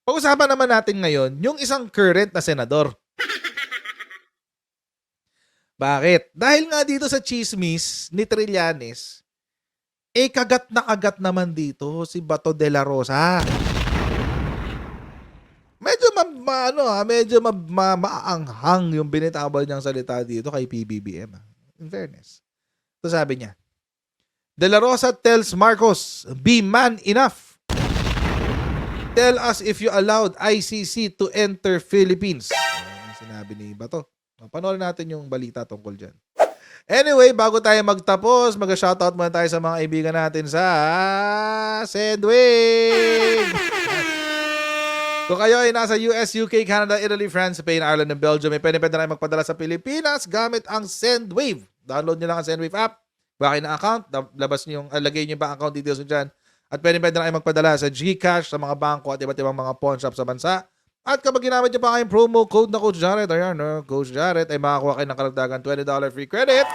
Pag-usapan naman natin ngayon yung isang current na senador. Bakit? Dahil nga dito sa chismis ni Trillanes, kagat na kagat naman dito si Bato de la Rosa. Medyo maaanghang yung binitawan niyang salita dito kay PBBM. In fairness. Ito sabi niya, De la Rosa tells Marcos, be man enough. Tell us if you allowed ICC to enter Philippines. Sinabi ni Bato. Panoorin natin yung balita tungkol dyan. Anyway, bago tayo magtapos, mag-shoutout muna tayo sa mga kaibigan natin sa Sendwave. Kung kayo ay nasa US, UK, Canada, Italy, France, Spain, Ireland, and Belgium, may pwede na kayo magpadala sa Pilipinas gamit ang Sendwave. Download nyo lang ang Sendwave app. Baka na account, labas nyo yung, lagay nyo ba account details nyo dyan. At pwede na kayo magpadala sa GCash, sa mga bangko at iba't ibang mga pawn shop sa bansa. At kapag ginamit nyo pa kayong promo code na Coach Jared, ayan, Coach Jared, ay makakuha kayo ng karagdagan $20 free credit.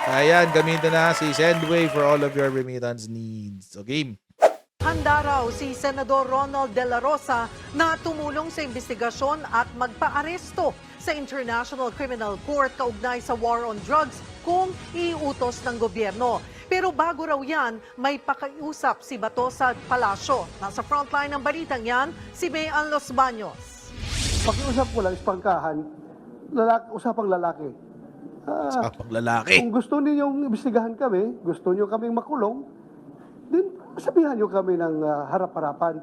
Ayan, gamitin na si Sendwave for all of your remittance needs. So, game. Handa raw si Senador Ronald De La Rosa na tumulong sa investigasyon at magpa-aresto sa International Criminal Court kaugnay sa war on drugs kung iutos ng gobyerno. Pero bago raw yan, may pakiusap si Bato sa palasyo. Nasa frontline ng balitang yan, si Mayan Los Baños. Pakiusap ko lang, ispangkahan, usapang lalaki. Usapang lalaki. Kung gusto ninyong imbestigahan kami, gusto niyo kaming makulong, din sabihan niyo kami ng harap-harapan.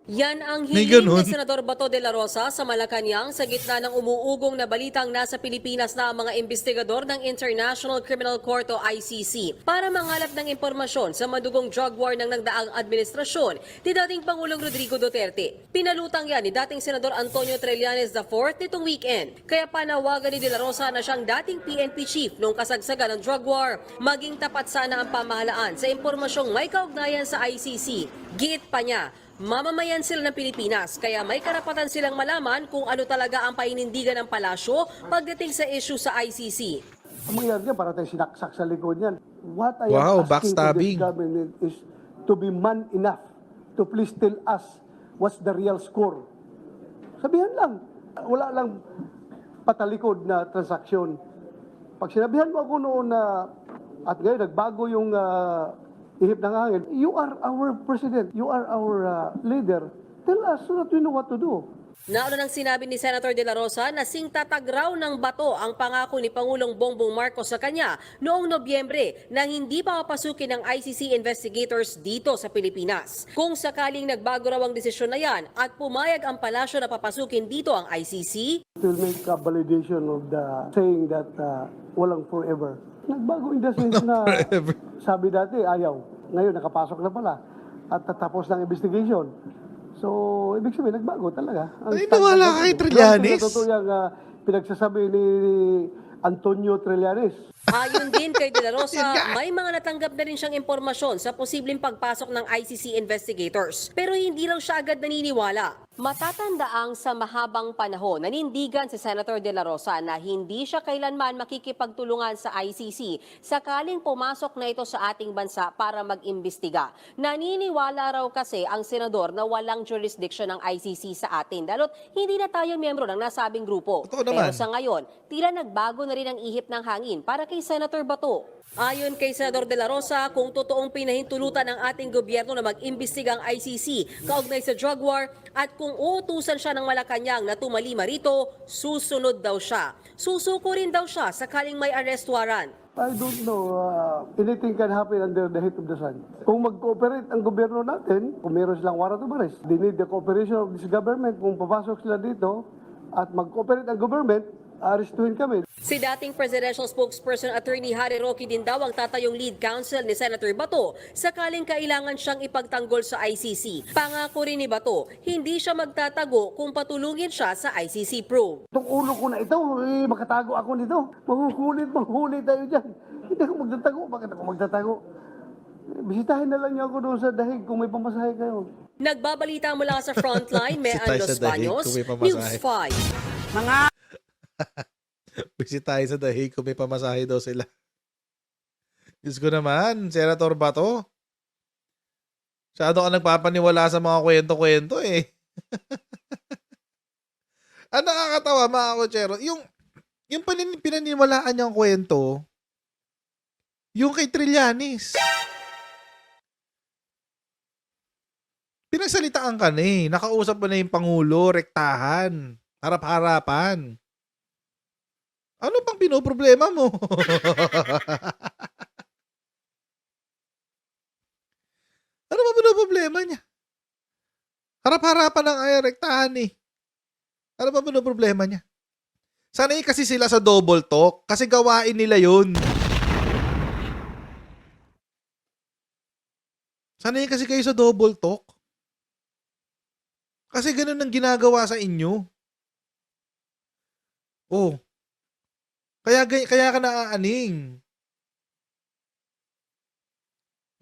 Yan ang hiling ni Senador Bato de la Rosa sa Malacanang sa gitna ng umuugong na balitang nasa Pilipinas na ang mga investigador ng International Criminal Court o ICC para mangalap ng impormasyon sa madugong drug war ng nagdaang administrasyon ni dating Pangulong Rodrigo Duterte. Pinalutang yan ni dating Senador Antonio Trillanes IV nitong weekend. Kaya panawagan ni de la Rosa na siyang dating PNP chief noong kasagsagan ng drug war. Maging tapat sana ang pamahalaan sa impormasyong may kaugnayan sa ICC. Giit pa niya, mamamayan sila ng Pilipinas, kaya may karapatan silang malaman kung ano talaga ang painindigan ng palasyo pagdating sa issue sa ICC. Ang mangyari niya, para tayo sinaksak sa likod niyan. What I Wow, am asking to backstabbing. this government is to be man enough to please tell us what's the real score. Sabihan lang. Wala lang patalikod na transaksyon. Pag sinabihan mo ako noon na at ngayon nagbago yung ihip ng hangin, you are our president, you are our leader. Tell us so that we know what to do. Nauna nang sinabi ni Senator De La Rosa na singtatag raw ng Bato ang pangako ni Pangulong Bongbong Marcos sa kanya noong Nobyembre na hindi pa papasukin ng ICC investigators dito sa Pilipinas. Kung sakaling nagbago raw ang desisyon na yan at pumayag ang palasyo na papasukin dito ang ICC, It will make a validation of the saying that walang forever. Nagbago in the sense na sabi dati ayaw. Ngayon nakapasok na pala at tatapos ng investigation. So, ibig sabihin, nagbago talaga. Ay, nawala kay Trillanes. Totoo yung pinagsasabi ni Antonio Trillanes. ayon din kay De La Rosa, may mga natanggap na rin siyang impormasyon sa posibleng pagpasok ng ICC investigators. Pero hindi raw siya agad naniniwala. Matatandaang sa mahabang panahon, nanindigan si Senator De La Rosa na hindi siya kailanman makikipagtulungan sa ICC sakaling pumasok na ito sa ating bansa para mag-imbestiga. Naniniwala raw kasi ang senador na walang jurisdiction ng ICC sa atin dahil't hindi na tayo miyembro ng nasabing grupo. Totoo naman. Pero sa ngayon, tila nagbago na rin ang ihip ng hangin para kay Senator Bato. Ayon kay Senador De La Rosa, kung totoong pinahintulutan ng ating gobyerno na mag-imbestiga ang ICC kaugnay sa drug war at kung uutusan siya ng Malacanang na tumalima rito, susunod daw siya. Susuko rin daw siya sakaling may arrest warrant. I don't know. Anything can happen under the heat of the sun. Kung mag-cooperate ang gobyerno natin, kung meron silang warrant of arrest, they need the cooperation of this government. Kung papasok sila dito at mag-cooperate ang government, arestuhin kami. Si dating presidential spokesperson Attorney Harry Roque din daw ang tatayong lead counsel ni Senator Bato sakaling kailangan siyang ipagtanggol sa ICC. Pangako rin ni Bato, hindi siya magtatago kung patulungin siya sa ICC probe. Itong ulo ko na ito, makatago ako nito. Manghuhuli tayo dyan. Hindi ako magtatago. Bakit ako magtatago? Bisitahin na lang niyo ako doon sa dahig kung may pamasahe kayo. Nagbabalita mula sa frontline, Mayan Bisitahin Los sa dahig Baños, kung may pamasahe. News 5. Mga Busy tayo sa dahig kung may pamasahe daw sila. Diyos ko naman, Senator Bato. Masyado ka nagpapaniwala sa mga kwento-kwento eh. Ang nakakatawa, mga kotsero, yung pinaniwalaan niyang kwento, yung kay Trillanes. Pinagsalitaan ka na eh. Nakausap mo na yung Pangulo, rektahan, harap-harapan. Ano pang pinoproblema mo? Ano ba pinoproblema niya? Harap-harapan ng rektahan eh. Ano ba pinoproblema niya? Sanay kasi sila sa double talk kasi gawain nila yun. Sanay kasi kayo sa double talk. Kasi ganun ang ginagawa sa inyo. Oh. Kaya ka naaaning.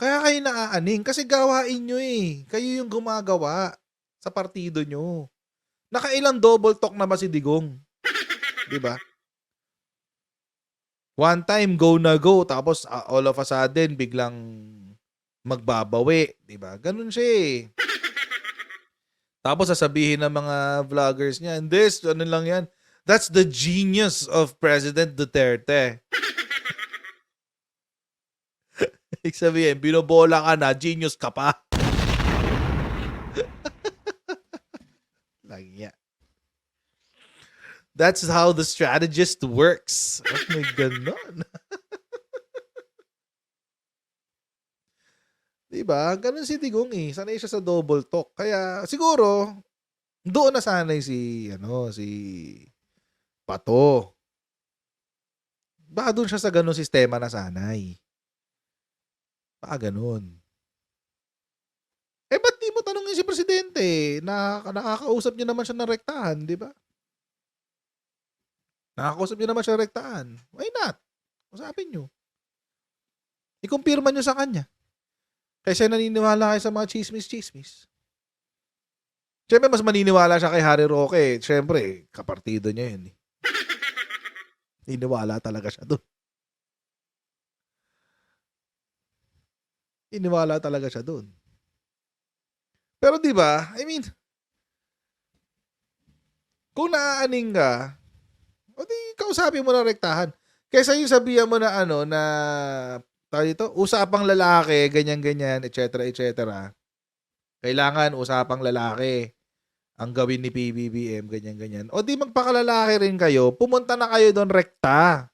Kaya kayo naaaning kasi gawain nyo eh. Kayo yung gumagawa sa partido nyo. Nakailang double talk na ba si Digong? 'Di ba? One time go na go tapos all of a sudden biglang magbabawi, 'di ba? Ganun siya eh. Tapos sasabihin ng mga vloggers niya, this, ano lang yan. That's the genius of President Duterte. Ibig sabihin, binobola ka na, genius ka pa. Lagya. That's how the strategist works. Oh my ganon. Diba? Ganun si Digong eh. Sanay siya sa double talk. Kaya siguro, doon na sanay si Pato. Baka doon siya sa ganun sistema na sanay. Baka ganun. Ba't di mo tanongin si Presidente? Nakakausap niya naman siya ng rektahan, di ba? Nakakausap niya naman siya ng rektahan. Why not? Usapin niyo. I-confirma niyo sa kanya. Kasi naniniwala kayo sa mga chismis-chismis. Siyempre, mas maniniwala siya kay Harry Roque. Siyempre, kapartido niya yun. Niniwala talaga siya doon. Iniwala talaga siya doon. Pero 'di ba? I mean, kung naaaning ka, o di kausapin mo na rektahan. Kaysa yung sabihan mo na na dito, usapang lalaki, ganyan-ganyan, etc., etc. Kailangan usapang lalaki ang gawin ni PBBM, ganyan-ganyan. O di magpakalalaki rin kayo, pumunta na kayo doon rekta.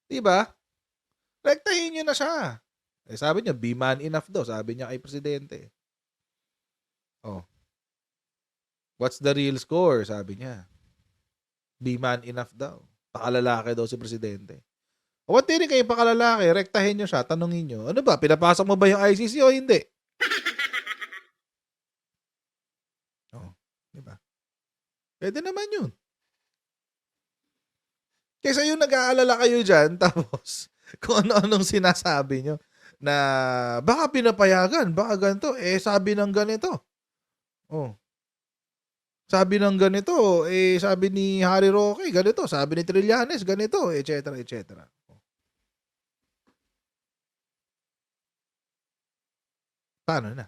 'Di ba? Rektahin niyo na siya. Sabi niya, be man enough daw. Sabi niya kay Presidente. Oh. What's the real score? Sabi niya. Be man enough daw. Pakalalaki daw si Presidente. O ba't din kayo pakalalaki? Rektahin niyo siya. Tanungin niyo. Ano ba? Pinapasok mo ba yung ICC o hindi? Oh. Diba? Pwede naman yun. Kaysa yung nag-aalala kayo dyan, tapos kung ano-anong sinasabi nyo na baka pinapayagan, baka ganito, sabi ng ganito. Oh. Sabi ng ganito, sabi ni Harry Roque, ganito, sabi ni Trillanes, ganito, etc., etc. Paano na?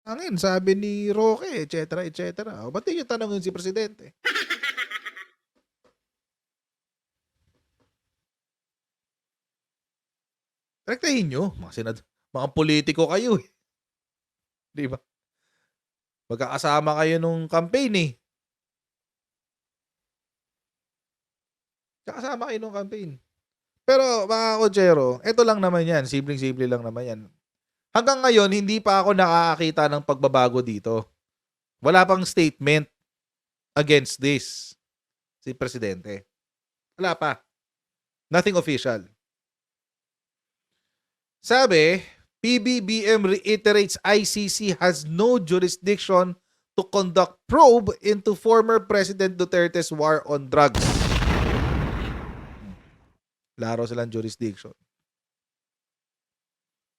Angin, sabi ni Roque, etc., etc. O, ba't yung tanongin si Presidente? Rektahin nyo. Mga politiko kayo eh. Di ba? Magkakasama kayo nung campaign eh. Kakasama kayo nung campaign. Pero mga kotsero, ito lang naman yan. Simpleng-simple lang naman yan. Hanggang ngayon, hindi pa ako nakakakita ng pagbabago dito. Wala pang statement against this si Presidente. Wala pa. Nothing official. Sabi, PBBM reiterates ICC has no jurisdiction to conduct probe into former President Duterte's war on drugs. Laro silang jurisdiction.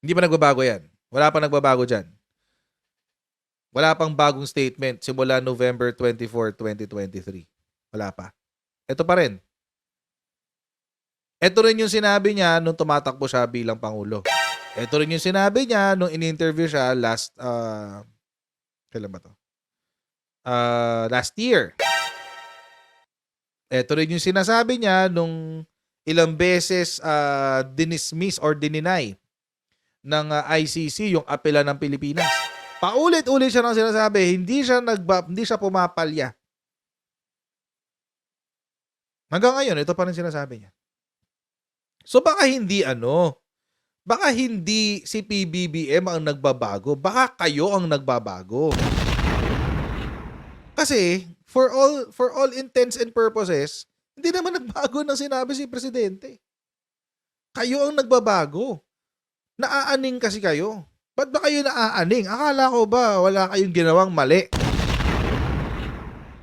Hindi pa nagbabago yan. Wala pa nagbabago dyan. Wala pang bagong statement simula November 24, 2023. Wala pa. Ito pa rin. Ito rin yung sinabi niya nung tumatakbo siya bilang Pangulo. Ito rin yung sinabi niya nung in-interview siya kailan ba to? Last year. Ito rin yung sinasabi niya nung ilang beses dinismiss or dininay ng ICC yung apela ng Pilipinas. Paulit-ulit siya nang sinasabi, hindi siya pumapalya. Hanggang ngayon, ito pa rin sinasabi niya. So baka hindi si PBBM ang nagbabago, baka kayo ang nagbabago. Kasi for all intents and purposes, hindi naman nagbago ng sinabi si presidente. Kayo ang nagbabago. Naaaning kasi kayo. Ba't ba kayo naaaning? Akala ko ba wala kayong ginawang mali?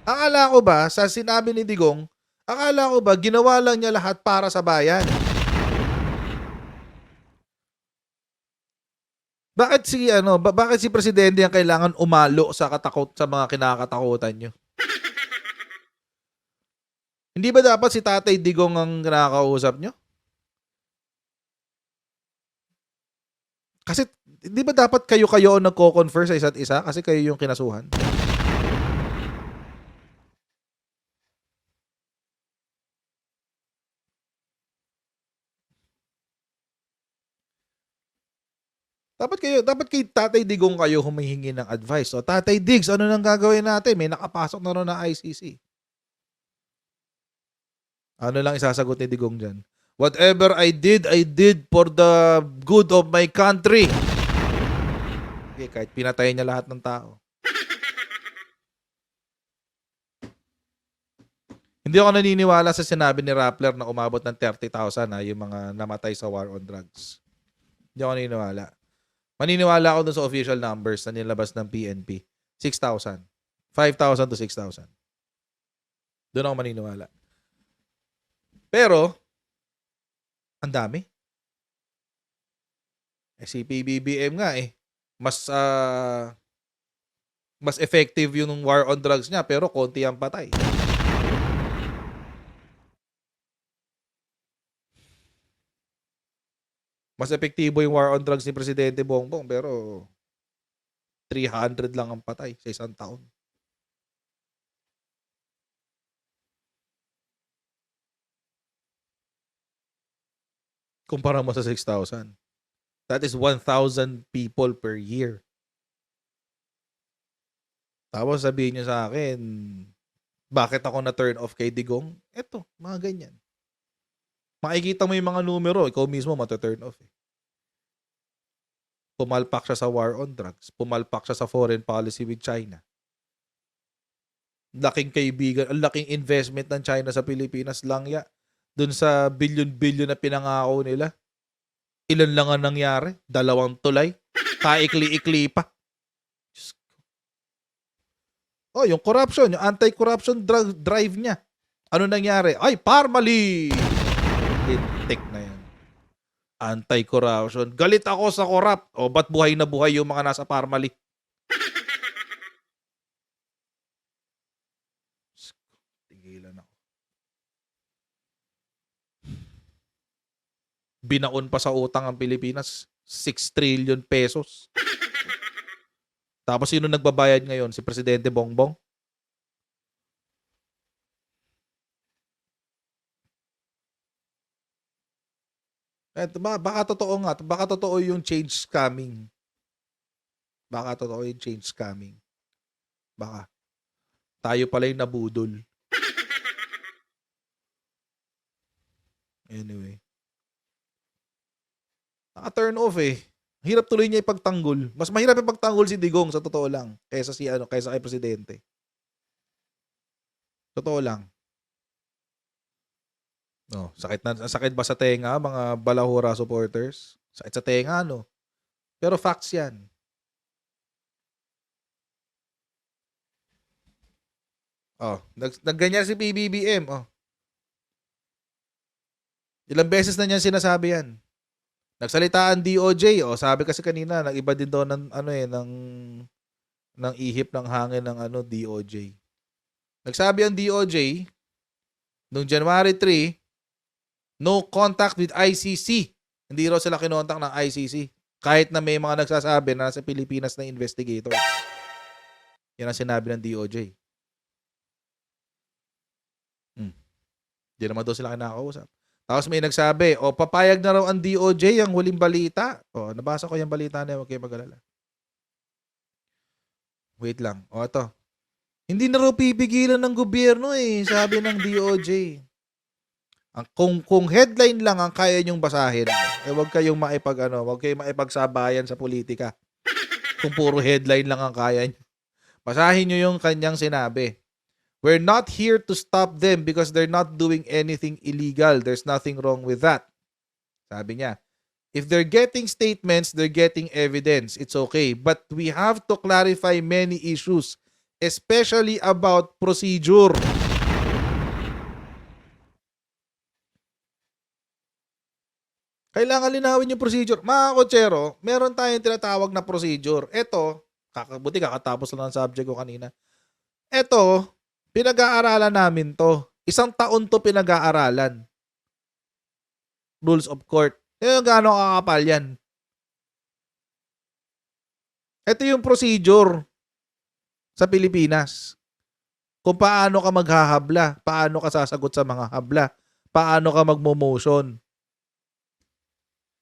Akala ko ba sa sinabi ni Digong, akala ko ba ginawa lang niya lahat para sa bayan? Bakit si presidente ang kailangan umalo sa mga kinakatakutan niyo? Hindi ba dapat si Tatay Digong ang kinakausap niyo? Kasi hindi ba dapat kayo ang nagko-confer sa isa't isa kasi kayo yung kinasuhan? Dapat kay Tatay Digong kayo humihingi ng advice. O, Tatay Digs, ano nang gagawin natin? May nakapasok na ron na ICC. Ano lang isasagot ni Digong dyan? Whatever I did for the good of my country. Okay, kahit pinatay niya lahat ng tao. Hindi ako naniniwala sa sinabi ni Rappler na umabot ng 30,000 yung mga namatay sa war on drugs. Hindi ako naniniwala. Maniniwala ako dun sa official numbers na nilabas ng PNP. 6,000. 5,000 to 6,000. Doon ako maniniwala. Pero, ang dami. Si PBBM nga mas effective yung war on drugs niya pero konti ang patay. Mas epektibo yung war on drugs ni Presidente Bongbong pero 300 lang ang patay sa isang taon. Kumpara mo sa 6,000. That is 1,000 people per year. Tapos sabihin niyo sa akin, bakit ako na-turn off kay Digong? Eto, mga ganyan. Makikita mo yung mga numero, ikaw mismo mata-turn off. Pumalpak siya sa war on drugs. Pumalpak siya sa foreign policy with China. Laking kaibigan, laking investment ng China sa Pilipinas lang dun sa billion-billion na pinangako nila. Ilan lang ang nangyari? 2 tulay. Kaikli-ikli pa. Oh, yung corruption, yung anti-corruption drive niya. Ano nangyari? Ay, Parmali! Lintik na yan. Anti-corruption. Galit ako sa corrupt. O, ba't buhay na buhay yung mga nasa Parmali? Tigilan ako. Binaon pa sa utang ang Pilipinas. 6 trillion pesos. Tapos sino nagbabayad ngayon? Si Presidente Bongbong? Baka totoo nga. Baka totoo yung change coming. Baka totoo yung change coming. Baka. Tayo pala yung nabudol. Anyway. Naka-turn off Hirap tuloy niya ipagtanggol. Mas mahirap ipagtanggol si Digong sa totoo lang kaysa kay presidente. Totoo lang. No, sakit ba sa tenga mga Balahura supporters? Sakit sa tenga Pero facts 'yan. Nagganyan si PBBM, Ilang beses na niyan sinasabi 'yan. Nagsalita ang DOJ, sabi kasi kanina nag-iba din daw ng ng ihip ng hangin ng DOJ. Nagsabi ang DOJ noong January 3, no contact with ICC. Hindi raw sila kinontak ng ICC. Kahit na may mga nagsasabi na nasa Pilipinas na investigators. Yan ang sinabi ng DOJ. Di naman daw sila kinakausap. Tapos may nagsabi, papayag na raw ang DOJ ang huling balita. Nabasa ko yung balita na yun, huwag kayo mag-alala. Wait lang. Ito. Hindi na raw pipigilan ng gobyerno sabi ng DOJ. Kung headline lang ang kaya nyong basahin, huwag kayong huwag kayong maipagsabayan sa politika. Kung puro headline lang ang kaya nyo. Basahin nyo yung kanyang sinabi. We're not here to stop them because they're not doing anything illegal. There's nothing wrong with that. Sabi niya, if they're getting statements, they're getting evidence. It's okay. But we have to clarify many issues, especially about procedure. Kailangan linawin yung procedure. Mga kotsero, meron tayong tinatawag na procedure. Ito, buti kakatapos lang ng subject ko kanina. Ito, pinag-aaralan namin to. 1 taon to pinag-aaralan. Rules of court. Yung gaano kakapal yan. Ito yung procedure sa Pilipinas. Kung paano ka maghahabla, paano ka sasagot sa mga habla, paano ka magmo-motion,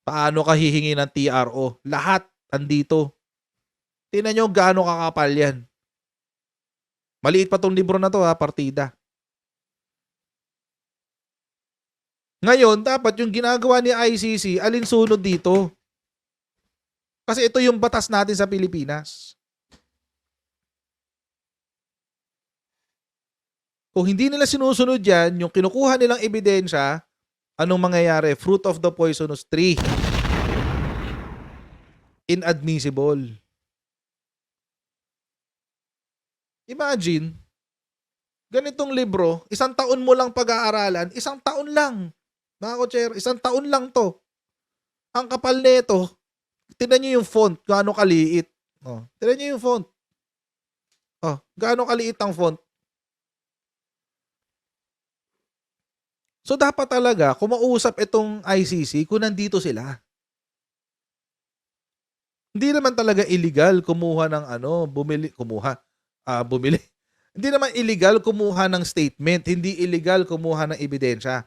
paano ka hihingi ng TRO. Lahat andito. Tingnan nyo gaano kakapal yan. Maliit pa tong libro na to partida. Ngayon, dapat yung ginagawa ni ICC, alinsunod dito. Kasi ito yung batas natin sa Pilipinas. Kung hindi nila sinusunod yan, yung kinukuha nilang ebidensya, anong mangyayari? Fruit of the poisonous tree. Inadmissible. Imagine, ganitong libro, 1 taon mo lang pag-aaralan, 1 taon lang. Mga kotsero, 1 taon lang to. Ang kapal nito, tingnan nyo yung font, gaano kaliit. Tingnan nyo yung font. Gaano kaliit ang font. So dapat talaga, kung mausap itong ICC, kung nandito sila. Hindi naman talaga illegal kumuha ng bumili. Hindi naman illegal kumuha ng statement, hindi illegal kumuha ng ebidensya.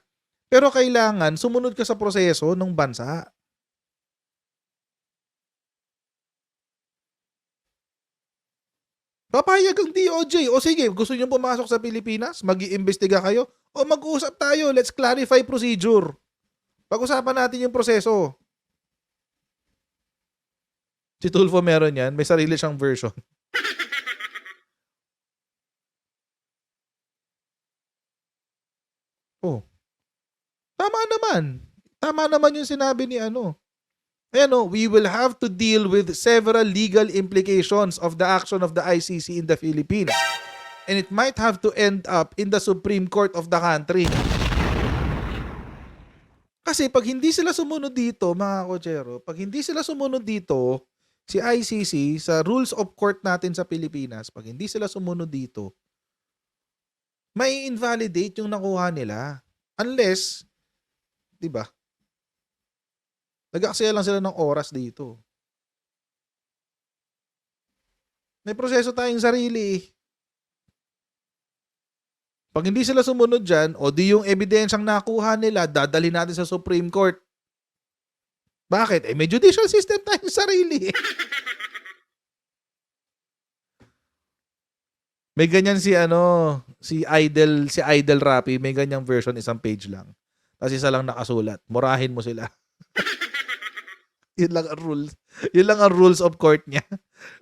Pero kailangan sumunod ka sa proseso ng bansa. Papayag ang DOJ. O sige, gusto niyo pumasok sa Pilipinas? Mag-iimbestiga kayo? O mag-uusap tayo, let's clarify procedure. Pag-usapan natin yung proseso. Si Tulfo meron yan, may sarili siyang version. Tama naman. Tama naman yung sinabi ni we will have to deal with several legal implications of the action of the ICC in the Philippines. And it might have to end up in the Supreme Court of the country. Kasi pag hindi sila sumunod dito, mga kotsero, pag hindi sila sumunod dito, si ICC, sa rules of court natin sa Pilipinas, pag hindi sila sumunod dito, may invalidate yung nakuha nila. Unless, di ba? Nag-aksaya lang sila ng oras dito. May proseso tayong sarili. Pag hindi sila sumunod dyan, o di yung ebidensyang nakuha nila, dadali natin sa Supreme Court. Bakit? May judicial system tayong sarili. May ganyan si Idol Rapi, may ganyang version, 1 page lang. Tapos isa lang nakasulat. Murahin mo sila. Yun lang ang rules. Yun lang ang rules of court niya.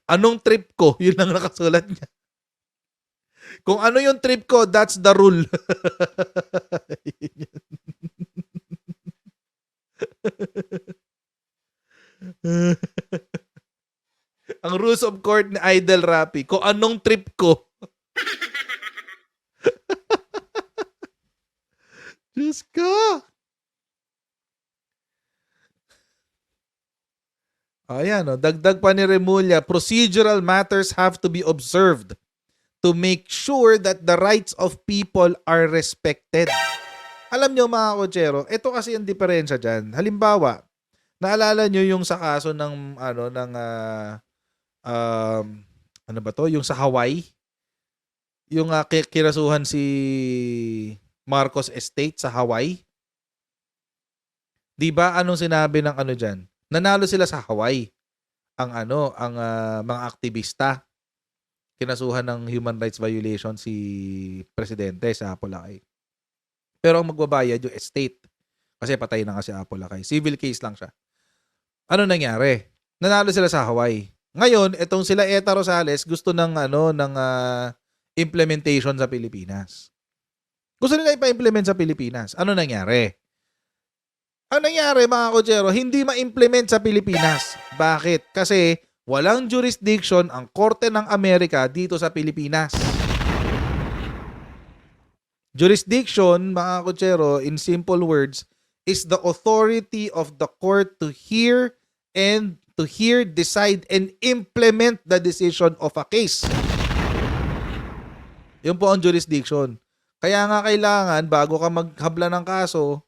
Anong trip ko? Yun lang nakasulat niya. Kung ano yung trip ko, that's the rule. Ang rules of court ni Idol Rapi, kung anong trip ko. Diyos ka. Ayan, dagdag pa ni Remulla, procedural matters have to be observed to make sure that the rights of people are respected. Alam nyo mga kotsero, ito kasi ang diferensya dyan. Halimbawa, Naalala nyo yung sa kaso ng ano ba to? Yung sa Hawaii, yung kinasuhan si Marcos Estate sa Hawaii. 'Di ba anong sinabi ng ano diyan? Nanalo sila sa Hawaii. Ang mga aktivista. Kinasuhan ng human rights violation si presidente sa Apolacay. Pero ang magbabayad yung estate. Kasi patay na nga si Apolacay. Civil case lang siya. Ano nangyari? Nanalo sila sa Hawaii. Ngayon, etong sila Eta Rosales gusto ng implementation sa Pilipinas. Gusto nila ipa-implement sa Pilipinas. Ano nangyari? Ang nangyari mga kotsero, hindi ma-implement sa Pilipinas. Bakit? Kasi walang jurisdiction ang Korte ng Amerika dito sa Pilipinas. Jurisdiction, mga kotsero, in simple words, is the authority of the court to hear, decide, and implement the decision of a case. Yun po ang jurisdiction. Kaya nga kailangan, bago ka maghabla ng kaso,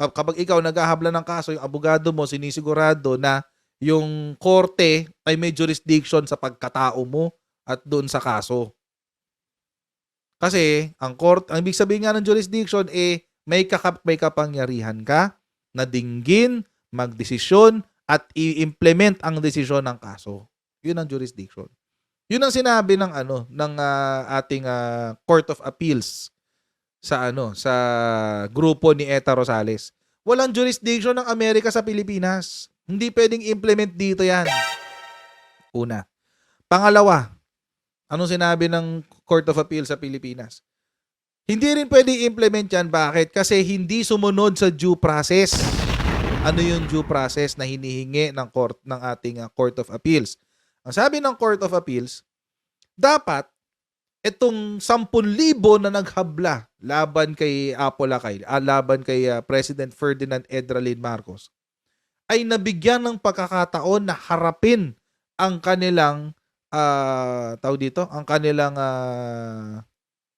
kapag ikaw naghahabla ng kaso, yung abogado mo sinisigurado na yung korte ay may jurisdiction sa pagkatao mo at doon sa kaso. Kasi ang ibig sabihin nga ng jurisdiction may kapangyarihan ka na dinggin, magdesisyon at i-implement ang desisyon ng kaso. Yun ang jurisdiction. Yun ang sinabi ng ating Court of Appeals sa grupo ni Eta Rosales. Walang jurisdiction ng Amerika sa Pilipinas. Hindi pwedeng implement dito yan. Una. Pangalawa, anong sinabi ng Court of Appeal sa Pilipinas? Hindi rin pwedeng implement yan. Bakit? Kasi hindi sumunod sa due process. Ano yung due process na hinihingi ng ating Court of Appeals? Ang sabi ng Court of Appeals, dapat itong 10,000 na naghabla laban kay Apolacay, laban kay President Ferdinand Edralin Marcos, ay nabigyan ng pagkakataon na harapin ang kanilang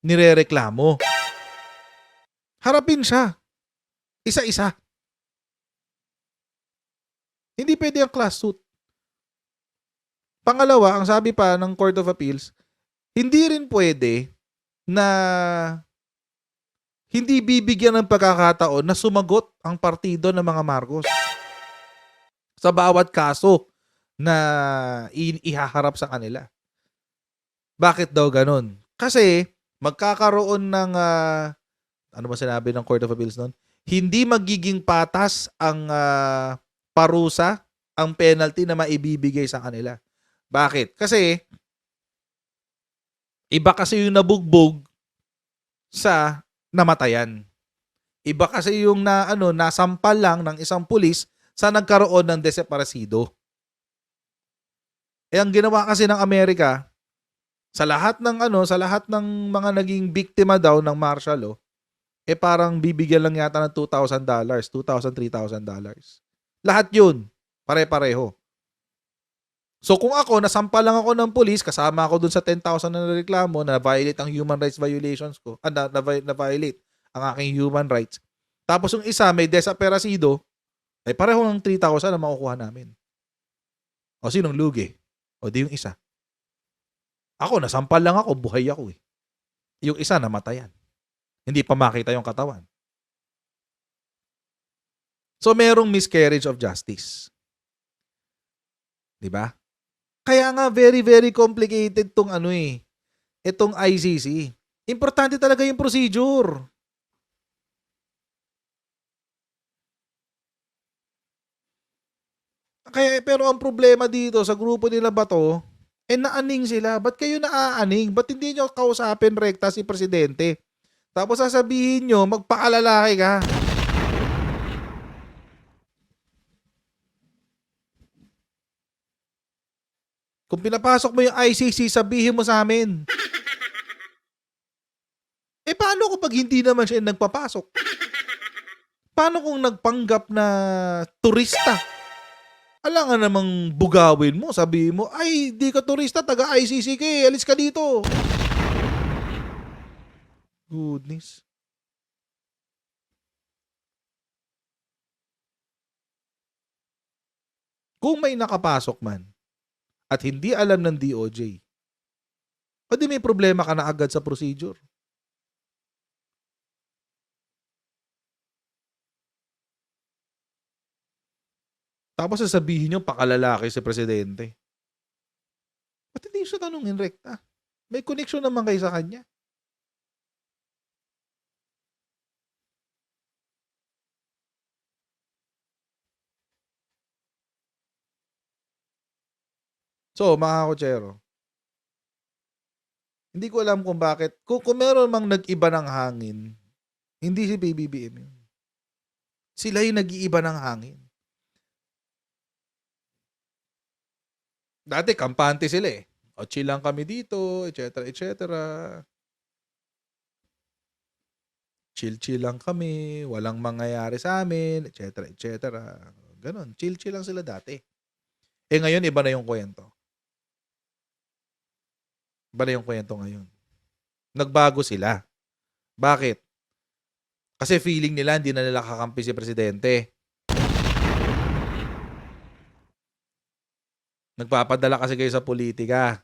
nirereklamo. Harapin siya. Isa-isa. Hindi pwede ang class suit. Pangalawa, ang sabi pa ng Court of Appeals, hindi rin pwede na hindi bibigyan ng pagkakataon na sumagot ang partido ng mga Marcos sa bawat kaso na ihaharap sa kanila. Bakit daw ganun? Kasi magkakaroon ng ano ba sinabi ng Court of Appeals noon? Hindi magiging patas ang parusa, ang penalty na maibibigay sa kanila. Bakit? Kasi iba kasi yung nabugbog sa namatayan. Iba kasi yung nasampal lang ng isang pulis sa nagkaroon ng desaparecido. Ang ginawa kasi ng Amerika sa lahat ng mga naging biktima daw ng martial law, parang bibigyan lang yata ng $2,000, $2,000, $3,000. Lahat 'yun, pare-pareho. So kung nasampal lang ako ng pulis, kasama ako dun sa 10,000 na reklamo na violate ang human rights violations ko, na violate ang aking human rights. Tapos yung isa may desaparecido, ay pareho ng 3,000 na makukuha namin. O sinong lugi? O di yung isa. Nasampal lang ako, buhay ako eh. Yung isa namatayan. Hindi pa makita yung katawan. So merong miscarriage of justice. 'Di ba? Kaya nga very very complicated itong ICC. Importante talaga yung procedure. Pero ang problema dito sa grupo nila Bato, naaning sila. Ba't kayo naaaning? Ba't hindi nyo kausapin rekta si Presidente? Tapos sasabihin nyo, magpakalalaki ka. Kung pinapasok mo yung ICC, sabihin mo sa amin. Paano kung pag hindi naman siya nagpapasok? Paano kung nagpanggap na turista? Alangan namang bugawin mo, sabihin mo, ay, di ka turista, taga-ICC ka alis ka dito. Goodness. Kung may nakapasok man at hindi alam ng DOJ, pwede may problema ka na agad sa procedure. Tapos sasabihin nyo, pakalalaki si Presidente. Ba't hindi siya tanungin rekta? May connection naman kayo sa kanya. So, mga kotsero, hindi ko alam kung bakit. Kung meron mang nag-iba ng hangin, hindi si PBBM yun. Sila yung nag-iiba ng hangin. Dati, kampante sila eh. O, chill lang kami dito, etc. etc. Chill-chill lang kami, walang mangyayari sa amin, etc. etc. Ganon, chill-chill lang sila dati. Eh ngayon, iba na yung kwento. Iba na yung kwento ngayon. Nagbago sila. Bakit? Kasi feeling nila hindi na nila kakampi si Presidente. Nagpapadala kasi kayo sa politika.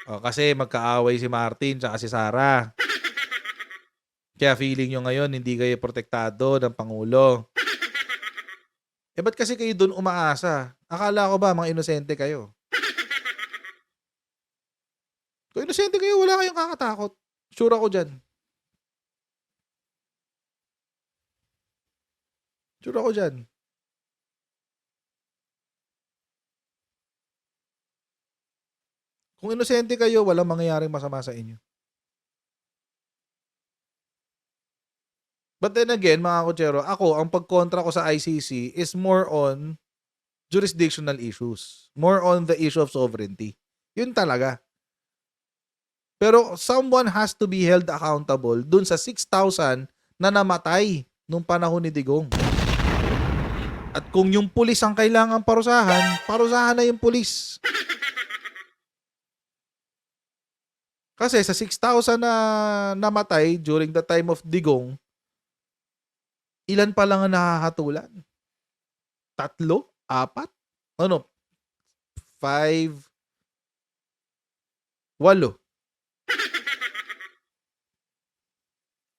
O, kasi magkaaway si Martin at si Sara. Kaya feeling nyo ngayon hindi kayo protektado ng Pangulo. Eh ba't kasi kayo doon umaasa? Akala ko ba mga inosente kayo? Kung inosente kayo, wala kayong kakatakot. Sure ako dyan. Sure ako dyan. Kung inosente kayo, walang mangyayaring masama sa inyo. But then again, mga kotsero, ako, ang pagkontra ko sa ICC is more on jurisdictional issues. More on the issue of sovereignty. Yun talaga. Pero someone has to be held accountable dun sa 6,000 na namatay nung panahon ni Digong. At kung yung pulis ang kailangan parusahan, parusahan na yung pulis. Kasi sa 6,000 na namatay during the time of Digong, ilan pa lang ang nakahatulan? 3? 4? Ano? 5? 8?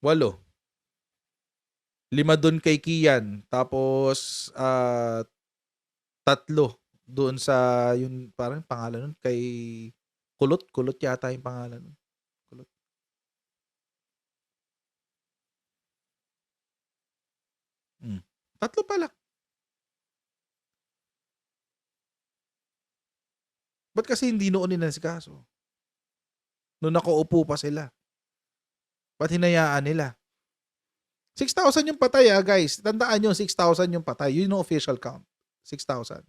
8. 5 doon kay Kian. Tapos, 3 doon sa, yung parang pangalan nun, kay Kulot. Kulot yata yung pangalan nun. Kulot. Hmm. 3 pala. Ba't kasi hindi noon inasikaso? Noon nakaupo pa sila. Ba't hinayaan nila? 6,000 yung patay guys. Tandaan nyo, 6,000 yung patay. Yun yung official count. 6,000.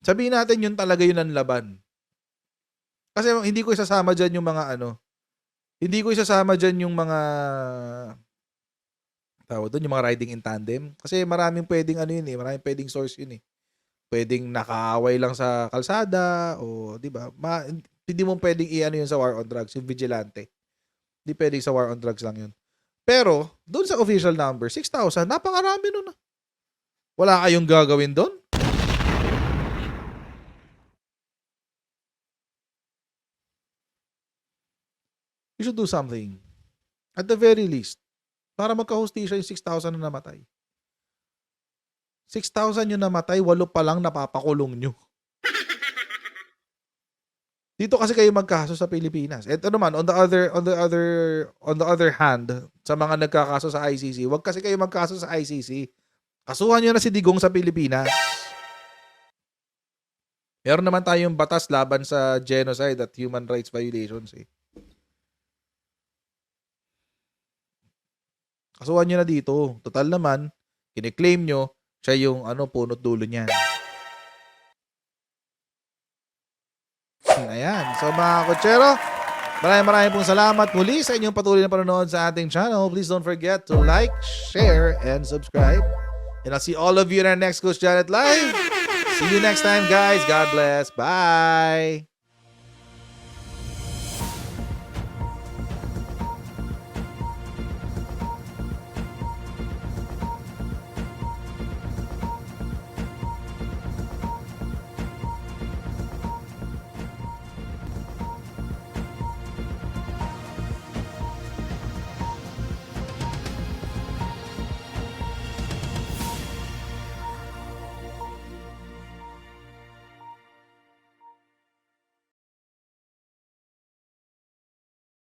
Sabihin natin yun talaga yun ang laban. Kasi hindi ko isasama dyan yung mga hindi ko isasama dyan yung mga tawag doon, yung mga riding in tandem. Kasi maraming pwedeng maraming pwedeng source yun eh. Pwedeng nakaaway lang sa kalsada o di ba? Hindi mo pwedeng yun sa war on drugs, yung vigilante. Hindi pwedeng sa war on drugs lang yun. Pero, doon sa official number, 6,000, napakarami nun. Wala kayong gagawin doon? You should do something. At the very least, para magka-hostisya yung 6,000 na namatay. 6,000 yung namatay, 8 pa lang napapakulong nyo. Dito kasi kayo magkaso sa Pilipinas. Ito naman, on the other hand, sa mga nagkakaso sa ICC, wag kasi kayo magkaso sa ICC. Kasuhan nyo na si Digong sa Pilipinas. Meron naman tayong batas laban sa genocide at human rights violations eh. Kasuhan nyo na dito. Total naman, kiniklaim nyo, siya yung punot dulo niyan. Ayan. So mga kotsero, maraming pong salamat muli sa inyong patuloy na panonood sa ating channel. Please don't forget to like, share, and subscribe. And I'll see all of you in our next Coach Janet Live. See you next time, guys. God bless. Bye.